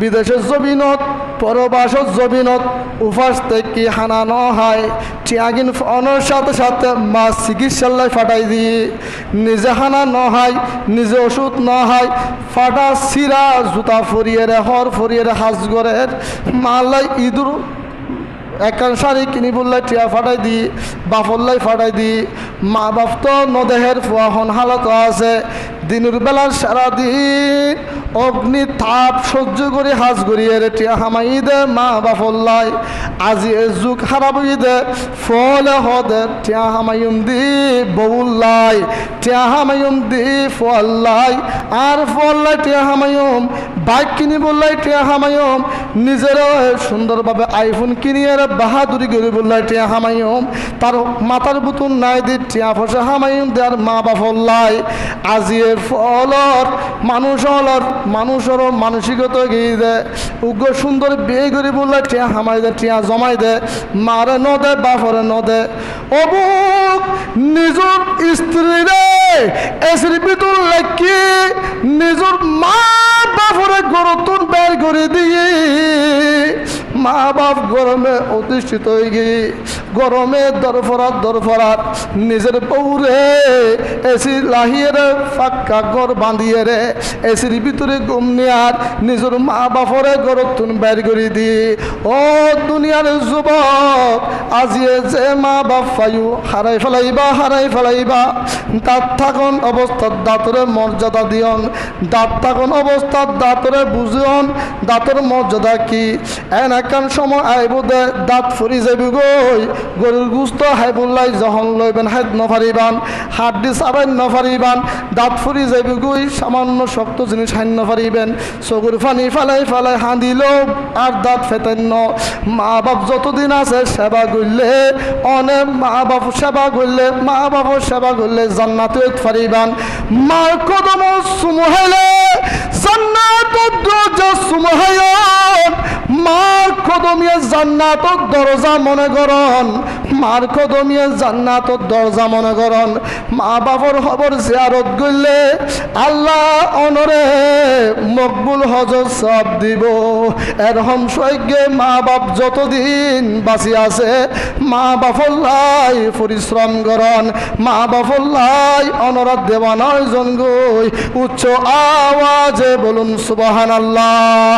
বিদেশের জমিনত পরবাসত জমিনত উপাস থেকে হানানো হয় টিয়াগিন ফোনের সাথে সাথে মা চিকিৎসালয় ফাটাই দিয়ে নিজে হানা ন হয় নিজে ওষুধ ন হয় ফাটা সিরা জুতা ফরিয়ে হর ফরিয়ে হাজ গরের মালাই ইঁদুর একান শাড়ি কিনি বললাই টিয়া ফাটাই দি বাপল্লাই ফাটাই দি মা বাপ তো নদেহের ফুয়াহন হালত আছে দিনের বেলা সারাদিন অগ্নি তাপ সহ্য করে হাজ গড়িয়ে টিয়া হামাই দে মা বাপল্লাই আজি যুগ হারাবই দে ফলে হদে টিয়া হামাইম দি বউল্লাই টিয়া হামাইম দি ফল্লাই আর ফল্লাই টিয়া হামাইম বাইক কিনি বললাই টিয়া হামাইম নিজেরও সুন্দরভাবে আইফোন কিনিয়ে বাহাদুরি করে বললাই টিয়া হামাইম তার মাথার বুতুন নাই দি টিয়া ফসে হামাইম দেয়ার মা বাপল্লাই আজি ফলর মানুষেরও মানসিকতা গিয়ে দে উগ্র সুন্দর বিয়ে করে বললাই টিয়া হামাই দে টিয়া জমাই দে মারে ন দে বাপরে ন দে অবুক নিজের স্ত্রী রে এসির ভিতর লাগি নিজের মা বাপরে গরতুন বের করে দিয়ে মা বাপ গরমে অতিষ্ঠিত হয়ে গিয়ে গরমে দরফরাত নিজের বউরে এসি লাহিয়ে রে ফাঁকা ঘর বাঁধিয়ে রে এসির ভিতরে ঘুম নিয়ার নিজের মা বাপরে গরতুন বের করে দিয়ে ও দুনিয়ার যুবক আজিয়ে যে মা বাপ পাইও হারাই ফেলাইবা দাঁত থাকুন অবস্থার দাঁতরে মর্যাদা দিয়ন দাঁত থাকুন অবস্থার দাঁতরে বুঝিয়ন দাঁতের মর্যাদা কি একান সময় আইব দে দাঁত ফুরি যাবি গই গরুর গুস্ত হাইবুল্লাই যখন লইবেন হাত নফারিবান হাড্ডি চাবাই নফারিবান দাঁত ফুরি যাবি গই সামান্য শক্ত জিনিস হাইন নফারিবেন চকুর ফানি ফালাই হাঁদিল আর দাঁত ফেতেন মা বাপ যতদিন আছে সেবা করলে অনেক মা বাপ সেবা করলে জান্নাতে ফারিবান মার কদম সুমহাইলে জান্নাত দরজা সুমহায়ন মার কদমিয়ে জান্নাতর দরজা মনে করন মার কদমিয়ে জান্নাতর দরজা মনে করন মা বাপর খবর জিয়ারত করলে আল্লাহ অনরে মকবুল হজ সব দিব এরকম সৈক্যে মা বাপ যতদিন বাঁচি আছে মা বাপল্লাই পরিশ্রম করন মা বাপল্লাই অনরাত দেওয়ানয় জন গই উচ্চ আওয়াজে বলুন সুবহানাল্লাহ।